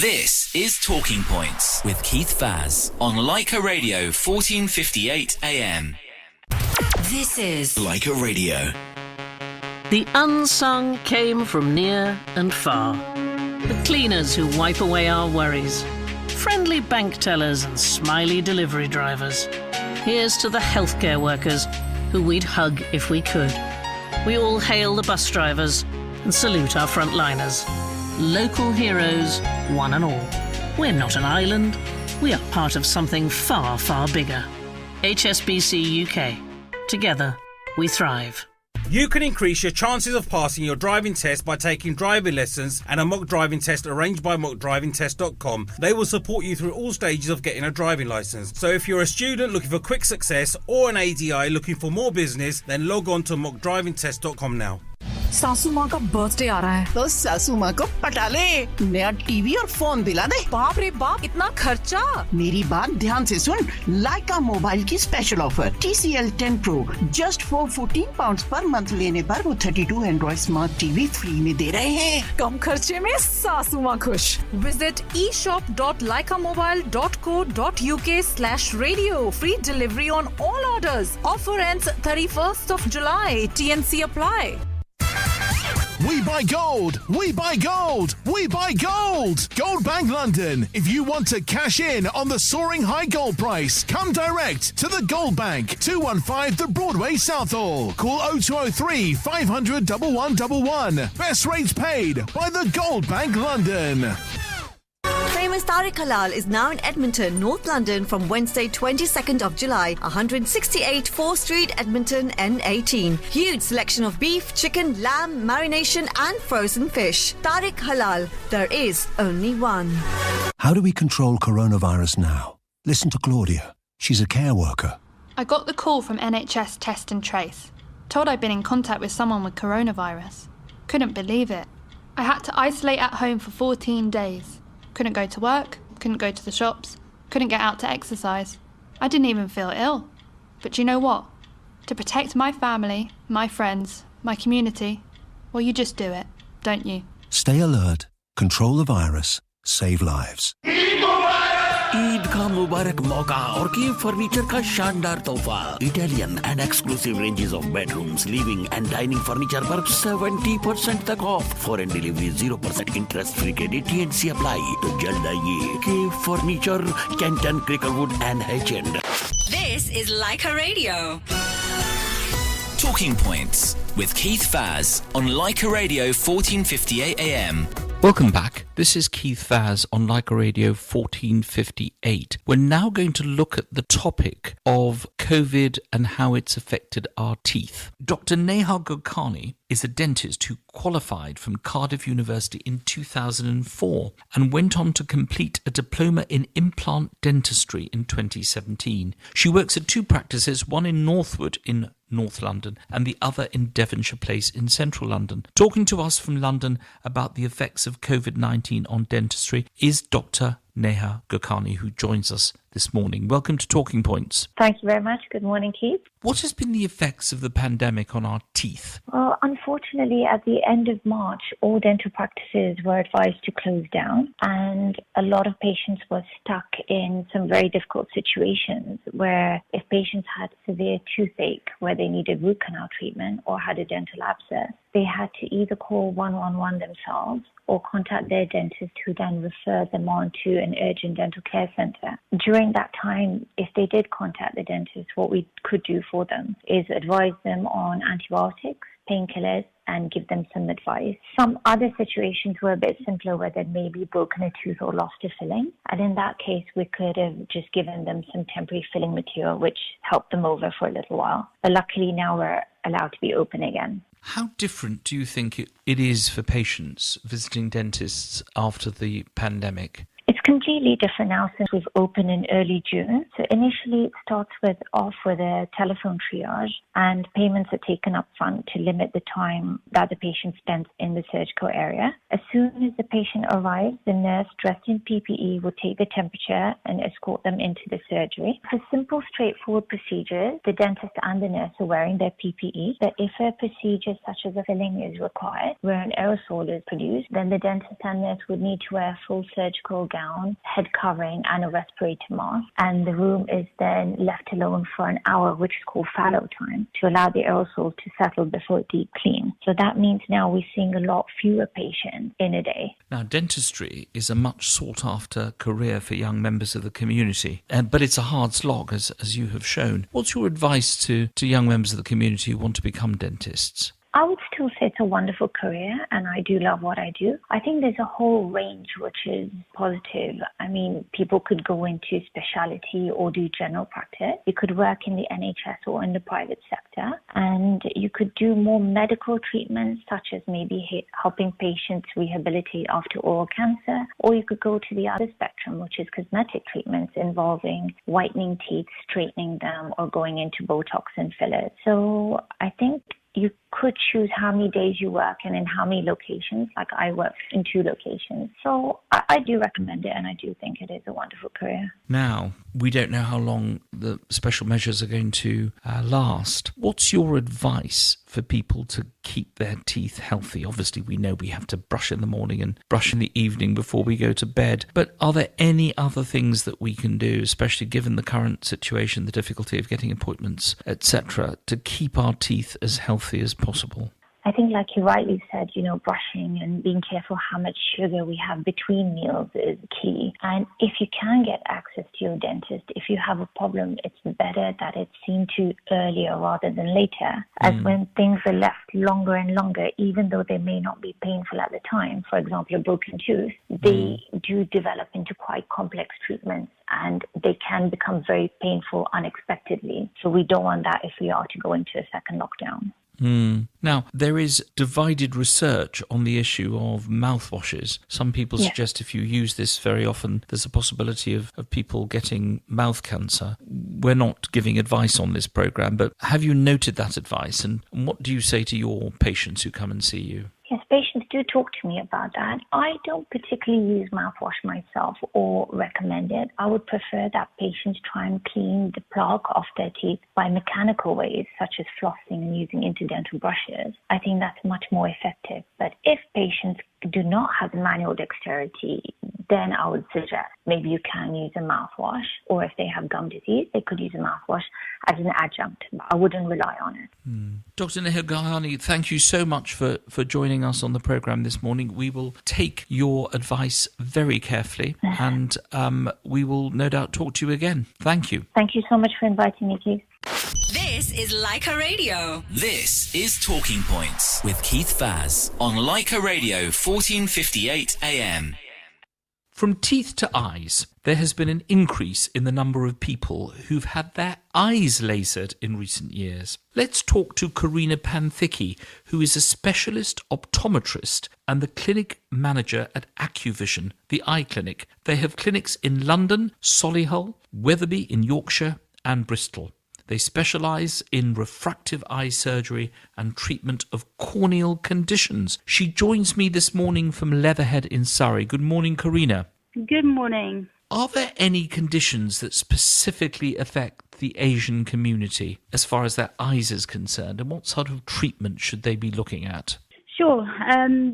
Speaker 6: This is Talking Points with Keith Vaz on Leica Radio 1458 AM.
Speaker 4: This is
Speaker 6: Leica Radio.
Speaker 2: The unsung came from near and far. The cleaners who wipe away our worries. Friendly bank tellers and smiley delivery drivers. Here's to the healthcare workers who we'd hug if we could. We all hail the bus drivers and salute our frontliners. Local heroes, one and all. We're not an island. We are part of something far, far bigger. HSBC UK. Together, we thrive.
Speaker 5: You can increase your chances of passing your driving test by taking driving lessons and a mock driving test arranged by mockdrivingtest.com. They will support you through all stages of getting a driving licence. So if you're a student looking for quick success or an ADI looking for more business, then log on to mockdrivingtest.com now.
Speaker 8: सासू माँ का birthday आ रहा है तो सासू माँ को पटा ले नया टीवी और फोन दिला दे बाप रे बाप इतना खर्चा मेरी बात ध्यान से सुन लाइका मोबाइल की special offer TCL 10 Pro just for £14 per month लेने पर वो 32 एंड्रॉइड स्मार्ट टीवी फ्री में दे रहे हैं कम खर्चे में सासू माँ खुश visit eshop.lycamobile.co.uk/radio free delivery on all orders offer ends 31st of July TNC apply.
Speaker 10: We buy gold! We buy gold! We buy gold! Gold Bank London. If you want to cash in on the soaring high gold price, come direct to the Gold Bank, 215 The Broadway, Southall. Call 0203 500 1111. Best rates paid by the Gold Bank London.
Speaker 15: Famous Tariq Halal is now in Edmonton, North London from Wednesday 22nd of July, 168 4th Street, Edmonton, N18. Huge selection of beef, chicken, lamb, marination and frozen fish. Tariq Halal, there is only one.
Speaker 20: How do we control coronavirus now? Listen to Claudia. She's a care worker.
Speaker 25: I got the call from NHS Test and Trace. Told I'd been in contact with someone with coronavirus. Couldn't believe it. I had to isolate at home for 14 days. Couldn't go to work, couldn't go to the shops, couldn't get out to exercise. I didn't even feel ill. But you know what? To protect my family, my friends, my community, well, you just do it, don't you?
Speaker 20: Stay alert, control the virus, save lives.
Speaker 17: Eid का मुबारक मौका और Kiev furniture का शानदार तोहफा Italian and exclusive ranges of bedrooms living and dining furniture पर 70% तक off foreign delivery 0% interest free credit TNC apply तो जल्द आइए Kiev furniture Kenton Cricklewood and एचएंड
Speaker 4: This is Leica Radio.
Speaker 6: Talking Points with Keith Vaz on Leica Radio 1458 AM.
Speaker 7: Welcome back. This is Keith Vaz on Leica Radio 1458. We're now going to look at the topic of COVID and how it's affected our teeth. Dr. Neha Gurkani is a dentist who qualified from Cardiff University in 2004 and went on to complete a diploma in implant dentistry in 2017. She works at two practices, one in Northwood in North London and the other in Devonshire Place in central London. Talking to us from London about the effects of COVID-19 on dentistry is Dr. Neha Gurkani, who joins us this morning. Welcome to Talking Points.
Speaker 26: Thank you very much. Good morning, Keith.
Speaker 7: What has been the effects of the pandemic on our teeth?
Speaker 26: Well, unfortunately, at the end of March, all dental practices were advised to close down, and a lot of patients were stuck in some very difficult situations where if patients had severe toothache where they needed root canal treatment or had a dental abscess, they had to either call 111 themselves or contact their dentist, who then referred them on to an urgent dental care centre. During that time, if they did contact the dentist, what we could do for them is advise them on antibiotics, painkillers, and give them some advice. Some other situations were a bit simpler, where they'd maybe broken a tooth or lost a filling. And in that case, we could have just given them some temporary filling material, which helped them over for a little while. But luckily now we're allowed to be open again.
Speaker 7: How different do you think it is for patients visiting dentists after the pandemic?
Speaker 26: It's completely different now since we've opened in early June. So initially it starts off with a telephone triage, and payments are taken up front to limit the time that the patient spends in the surgical area. As soon as the patient arrives, the nurse dressed in PPE will take the temperature and escort them into the surgery. For simple, straightforward procedures, the dentist and the nurse are wearing their PPE. But if a procedure such as a filling is required, where an aerosol is produced, then the dentist and nurse would need to wear a full surgical gown, head covering and a respirator mask. And the room is then left alone for an hour, which is called fallow time, to allow the aerosol to settle before it deep clean. So that means now we're seeing a lot fewer patients in a day.
Speaker 7: Now, dentistry is a much sought-after career for young members of the community, but it's a hard slog, as you have shown. What's your advice to young members of the community who want to become dentists?
Speaker 26: I would still say it's a wonderful career, and I do love what I do. I think there's a whole range which is positive. I mean, people could go into specialty or do general practice. You could work in the NHS or in the private sector, and you could do more medical treatments, such as maybe helping patients rehabilitate after oral cancer, or you could go to the other spectrum, which is cosmetic treatments involving whitening teeth, straightening them, or going into Botox and fillers. So I think you could choose how many days you work and in how many locations. Like I work in 2 locations. So I do recommend it, and I do think it is a wonderful career.
Speaker 7: Now, we don't know how long the special measures are going to last. What's your advice for people to keep their teeth healthy? Obviously, we know we have to brush in the morning and brush in the evening before we go to bed. But are there any other things that we can do, especially given the current situation, the difficulty of getting appointments, etc., to keep our teeth as healthy as possible?
Speaker 26: I think, like you rightly said, brushing and being careful how much sugar we have between meals is key. And if you can get access to your dentist, if you have a problem, it's better that it's seen to earlier rather than later. As when things are left longer and longer, even though they may not be painful at the time, for example, a broken tooth, they do develop into quite complex treatments, and they can become very painful unexpectedly. So we don't want that if we are to go into a second lockdown.
Speaker 7: Now, there is divided research on the issue of mouthwashes. Some people suggest if you use this very often, there's a possibility of people getting mouth cancer. We're not giving advice on this programme, but have you noted that advice? And what do you say to your patients who come and see you?
Speaker 26: Yes, patients do talk to me about that. I don't particularly use mouthwash myself or recommend it. I would prefer that patients try and clean the plaque off their teeth by mechanical ways, such as flossing and using interdental brushes. I think that's much more effective. But if patients do not have the manual dexterity, then I would suggest maybe you can use a mouthwash, or if they have gum disease, they could use a mouthwash as an adjunct. But I wouldn't rely on it.
Speaker 7: Dr. Nihal Gayani, thank you so much for joining us on the programme this morning. We will take your advice very carefully, and we will no doubt talk to you again. Thank you.
Speaker 26: Thank you so much for inviting me, Keith.
Speaker 4: This is Leica Radio.
Speaker 6: This is Talking Points with Keith Vaz on Leica Radio 1458 AM.
Speaker 7: From teeth to eyes, there has been an increase in the number of people who've had their eyes lasered in recent years. Let's talk to Karina Panthicki, who is a specialist optometrist and the clinic manager at AcuVision, the eye clinic. They have clinics in London, Solihull, Wetherby in Yorkshire and Bristol. They specialise in refractive eye surgery and treatment of corneal conditions. She joins me this morning from Leatherhead in Surrey. Good morning, Karina.
Speaker 11: Good morning.
Speaker 7: Are there any conditions that specifically affect the Asian community as far as their eyes is concerned, and what sort of treatment should they be looking at?
Speaker 11: Sure.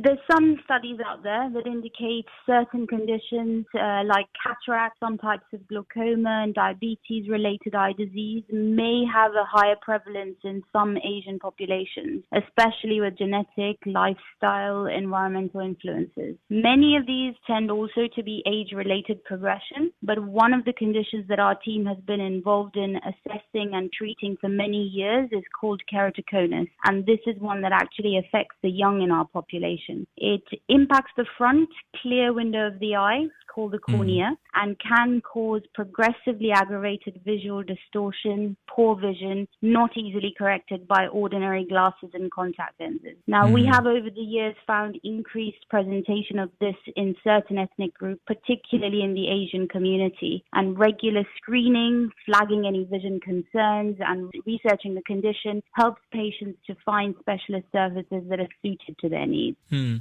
Speaker 11: There's some studies out there that indicate certain conditions like cataract, some types of glaucoma and diabetes-related eye disease may have a higher prevalence in some Asian populations, especially with genetic, lifestyle, environmental influences. Many of these tend also to be age-related progression, but one of the conditions that our team has been involved in assessing and treating for many years is called keratoconus, and this is one that actually affects the young young in our population. It impacts the front clear window of the eye, called the cornea, and can cause progressively aggravated visual distortion, poor vision, not easily corrected by ordinary glasses and contact lenses. Now, we have over the years found increased presentation of this in certain ethnic groups, particularly in the Asian community, and regular screening, flagging any vision concerns, and researching the condition helps patients to find specialist services that are suited to their needs.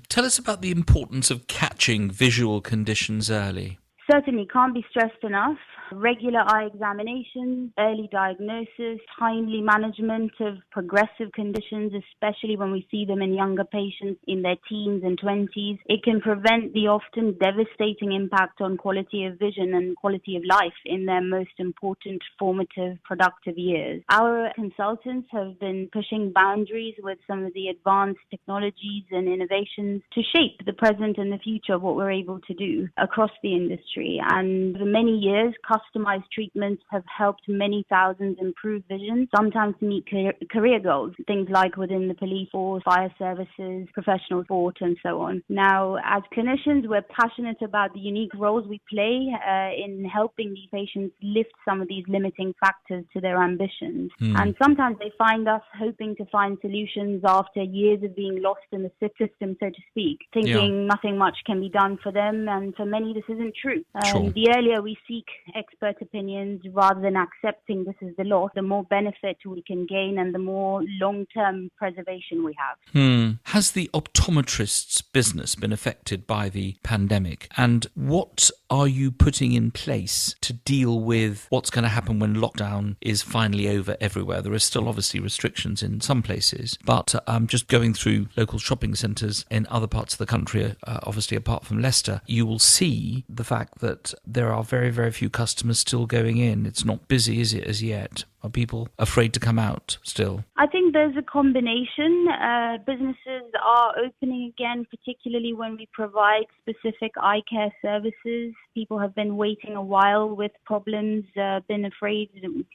Speaker 7: Tell us about the importance of catching visual conditions early.
Speaker 11: Certainly can't be stressed enough. Regular eye examinations, early diagnosis, timely management of progressive conditions, especially when we see them in younger patients in their teens and 20s. It can prevent the often devastating impact on quality of vision and quality of life in their most important formative, productive years. Our consultants have been pushing boundaries with some of the advanced technologies and innovations to shape the present and the future of what we're able to do across the industry. And for many years, customized treatments have helped many thousands improve vision, sometimes to meet career goals, things like within the police force, fire services, professional sport, and so on. Now, as clinicians, we're passionate about the unique roles we play in helping these patients lift some of these limiting factors to their ambitions. And sometimes they find us hoping to find solutions after years of being lost in the system, so to speak, thinking nothing much can be done for them. And for many, this isn't true. The earlier we seek expert opinions rather than accepting this is the law, the more benefit we can gain and the more long-term preservation we have.
Speaker 7: Has the optometrist's business been affected by the pandemic? And what are you putting in place to deal with what's going to happen when lockdown is finally over everywhere? There are still obviously restrictions in some places, but just going through local shopping centres in other parts of the country, obviously apart from Leicester, you will see the fact that there are very, very few customers still going in. It's not busy, is it, as yet? Are people afraid to come out still?
Speaker 11: I think there's a combination. Businesses are opening again, particularly when we provide specific eye care services. People have been waiting a while with problems, been afraid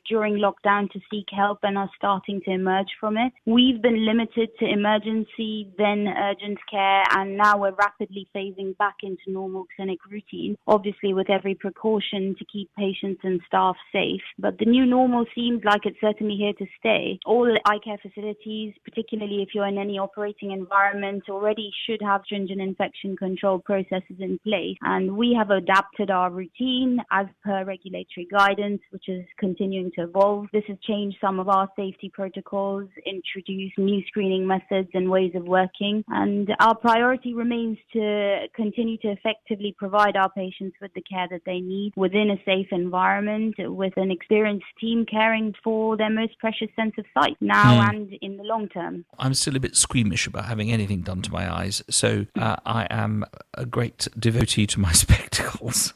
Speaker 11: during lockdown to seek help and are starting to emerge from it. We've been limited to emergency, then urgent care, and now we're rapidly phasing back into normal clinic routine, obviously with every precaution to keep patients and staff safe. But the new normal seems like it's certainly here to stay. All the eye care facilities, particularly if you're in any operating environment, already should have stringent infection control processes in place. And we have adapted our routine as per regulatory guidance, which is continuing to evolve. This has changed some of our safety protocols, introduced new screening methods and ways of working. And our priority remains to continue to effectively provide our patients with the care that they need within a safe environment with an experienced team caring for their most precious sense of sight now and in the long term. I'm
Speaker 7: still a bit squeamish about having anything done to my eyes, so I am a great devotee to my spectacles.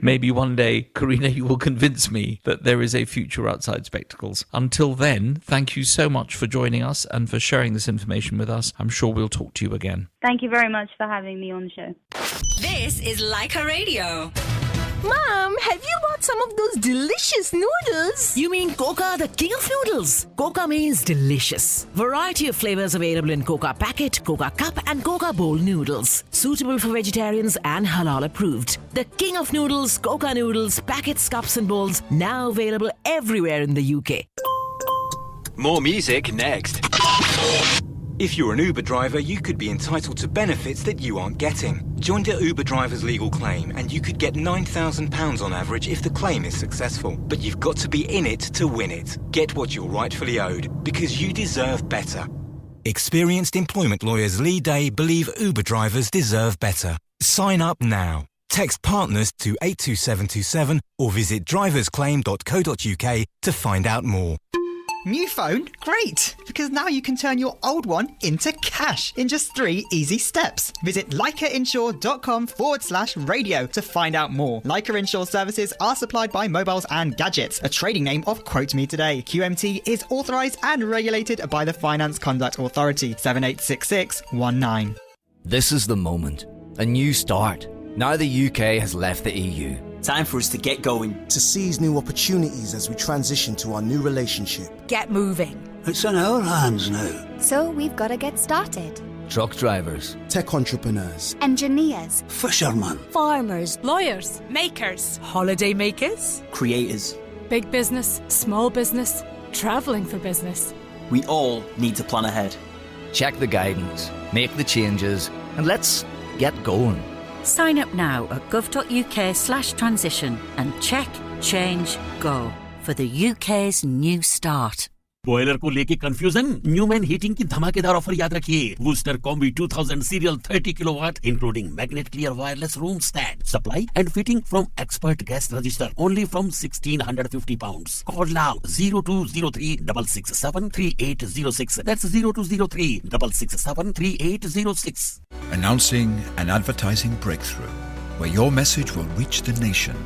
Speaker 7: Maybe one day, Karina, you will convince me that there is a future outside spectacles. Until then, thank you so much for joining us and for sharing this information with us. I'm sure we'll talk to you again.
Speaker 11: Thank you very much for having me on the show.
Speaker 4: This is Leica Radio.
Speaker 12: Mom, have you bought some of those delicious noodles?
Speaker 14: You mean Coca, the king of noodles? Coca means delicious. Variety of flavors available in Coca Packet, Coca Cup and Coca Bowl noodles. Suitable for vegetarians and halal approved. The king of noodles, Coca noodles, packets, cups and bowls, now available everywhere in the UK.
Speaker 16: More music next. If you're an Uber driver, you could be entitled to benefits that you aren't getting. Join the Uber driver's legal claim and you could get £9,000 on average if the claim is successful. But you've got to be in it to win it. Get what you're rightfully owed, because you deserve better. Experienced employment lawyers Lee Day believe Uber drivers deserve better. Sign up now. Text partners to 82727 or visit driversclaim.co.uk to find out more.
Speaker 18: New phone? Great! Because now you can turn your old one into cash in just 3 easy steps. Visit LeicaInsure.com/radio to find out more. Leica Insure services are supplied by Mobiles and Gadgets, a trading name of Quote Me Today. QMT is authorised and regulated by the Finance Conduct Authority, 786619.
Speaker 19: This is the moment. A new start. Now the UK has left the EU.
Speaker 21: Time for us to get going.
Speaker 27: To seize new opportunities as we transition to our new relationship.
Speaker 28: Get moving.
Speaker 29: It's in our hands now.
Speaker 28: So we've got to get started.
Speaker 19: truck drivers,
Speaker 27: tech entrepreneurs,
Speaker 1: engineers,
Speaker 27: fishermen,
Speaker 1: farmers,
Speaker 12: Lawyers, makers,
Speaker 1: holiday makers,
Speaker 21: creators.
Speaker 12: big business, small business, travelling for business.
Speaker 21: We all need to plan ahead.
Speaker 19: check the guidance, make the changes, and let's get going.
Speaker 1: Sign up now at gov.uk/transition and check, change, go for the UK's new start.
Speaker 17: Boiler को लेके confusion? Newman heating की धमाकेदार offer याद रखिए। Worcester combi 2000 serial 30 kilowatt including magnet clear wireless room stand, supply and fitting from expert guest register only from £1,650. Call now 0203 667 3806. That's 0203 667 3806.
Speaker 3: Announcing an advertising breakthrough where your message will reach the nation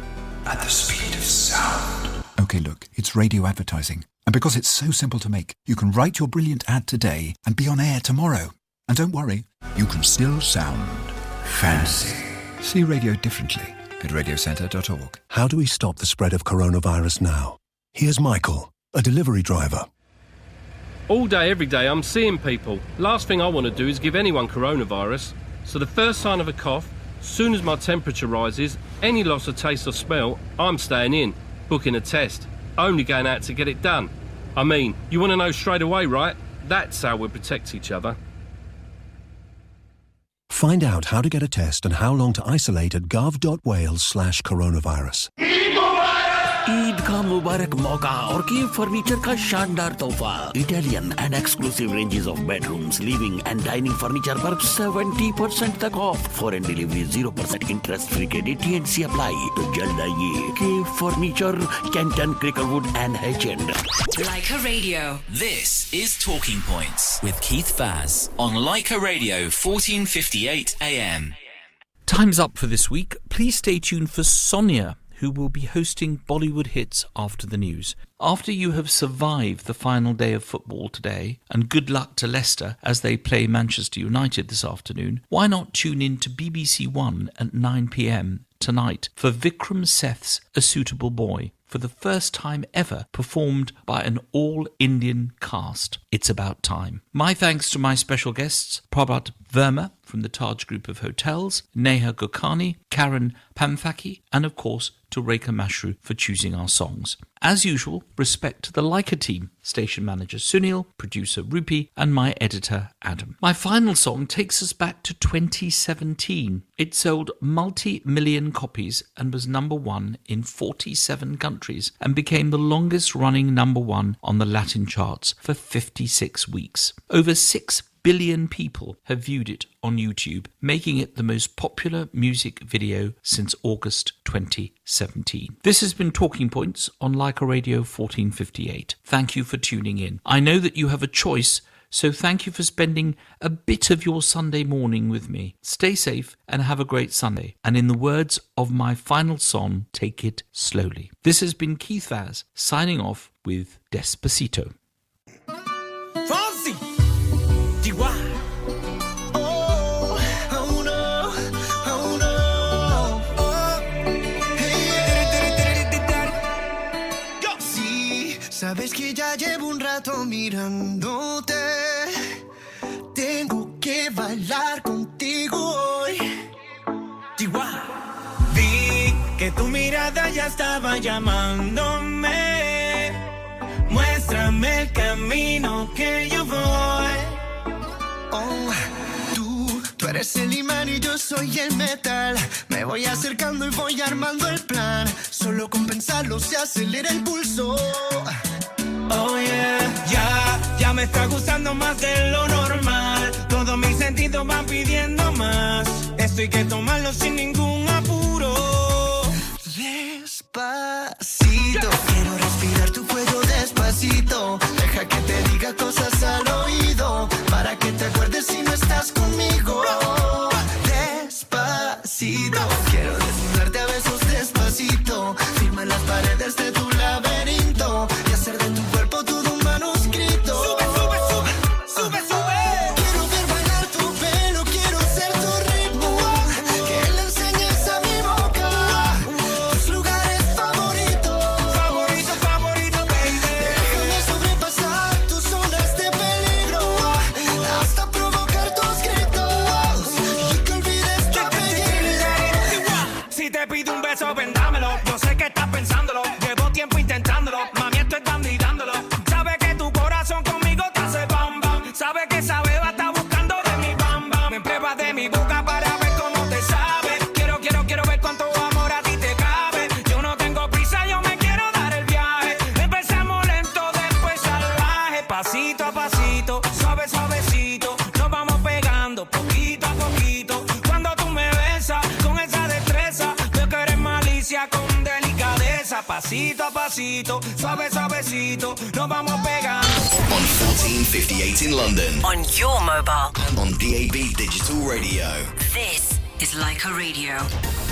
Speaker 3: at the speed of sound. Okay, look, it's radio advertising. And because it's so simple to make, you can write your brilliant ad today and be on air tomorrow. And don't worry, you can still sound fancy. See radio differently at radiocentre.org.
Speaker 20: How do we stop the spread of coronavirus now? Here's Michael, a delivery driver.
Speaker 9: All day, every day, I'm seeing people. Last thing I want to do is give anyone coronavirus. So the first sign of a cough, soon as my temperature rises, any loss of taste or smell, I'm staying in, booking a test. Only going out to get it done. I mean, you want to know straight away, right? That's how we protect each other.
Speaker 20: Find out how to get a test and how long to isolate at gov.wales/coronavirus.
Speaker 17: Eid का मुबारक मौका और Kiev furniture का शानदार तोहफा। Italian and exclusive ranges of bedrooms, living and dining furniture पर 70% तक off. Foreign delivery 0% interest free credit TNC apply. तो जल्द आइए Kiev furniture, Kenton, Cricklewood and H-End.
Speaker 4: Leica Radio.
Speaker 6: This is Talking Points with Keith Vaz on Leica Radio 1458 AM.
Speaker 7: Time's up for this week. Please stay tuned for Sonia, who will be hosting Bollywood hits after the news. After you have survived the final day of football today, and good luck to Leicester as they play Manchester United this afternoon, why not tune in to BBC One at 9 p.m. tonight for Vikram Seth's A Suitable Boy, for the first time ever performed by an all-Indian cast. It's about time. My thanks to my special guests, Prabhat Verma from the Taj Group of Hotels, Neha Gokani, Karen Pamfaki, and of course to Rekha Mashru for choosing our songs. As usual, respect to the Leica team, station manager Sunil, producer Rupi, and my editor Adam. My final song takes us back to 2017. It sold multi-million copies and was number one in 47 countries and became the longest running number one on the Latin charts for 56 weeks. Over 6 billion people have viewed it on YouTube, making it the most popular music video since August 2017. This has been Talking Points on Leica Radio 1458. Thank you for tuning in. I know that you have a choice, so thank you for spending a bit of your Sunday morning with me. Stay safe and have a great Sunday. And in the words of my final song, take it slowly. This has been Keith Vaz signing off with Despacito.
Speaker 13: Fonzie! DY! Oh, oh no, oh no, oh. Hey, go! Sí, sabes que ya llevo un rato mirándote. Tengo que bailar contigo hoy. DY! Vi que tu mirada ya estaba llamándome. Muéstrame el camino que yo voy. Oh, tú eres el imán y yo soy el metal. Me voy acercando y voy armando el plan. Solo con pensarlo se acelera el pulso. Oh yeah, ya me está gustando más de lo normal. Todos mis sentidos van pidiendo más. Esto hay que tomarlo sin ningún apuro. Despacito, quiero respirar tu cuello despacito. Deja que te diga cosas al oído, para que te acuerdes si no estás conmigo. Despacito, quiero desnudarte a besos despacito. Firma en las paredes de tu laberinto y hacer de tu cuerpo todo un manuscrito. Sube, sube, sube, sube, sube. Quiero ver bailar tu pelo, quiero ser tu ritmo. Que le enseñes a mi boca tus lugares favoritos. Favorito, favorito, baby. Déjame sobrepasar tus zonas de peligro hasta provocar tus gritos. pasito a pasito, suave suavecito, nos vamos pegando.
Speaker 2: On 1458 in London.
Speaker 4: On your mobile.
Speaker 2: And on DAB Digital Radio.
Speaker 4: This is Leica Radio.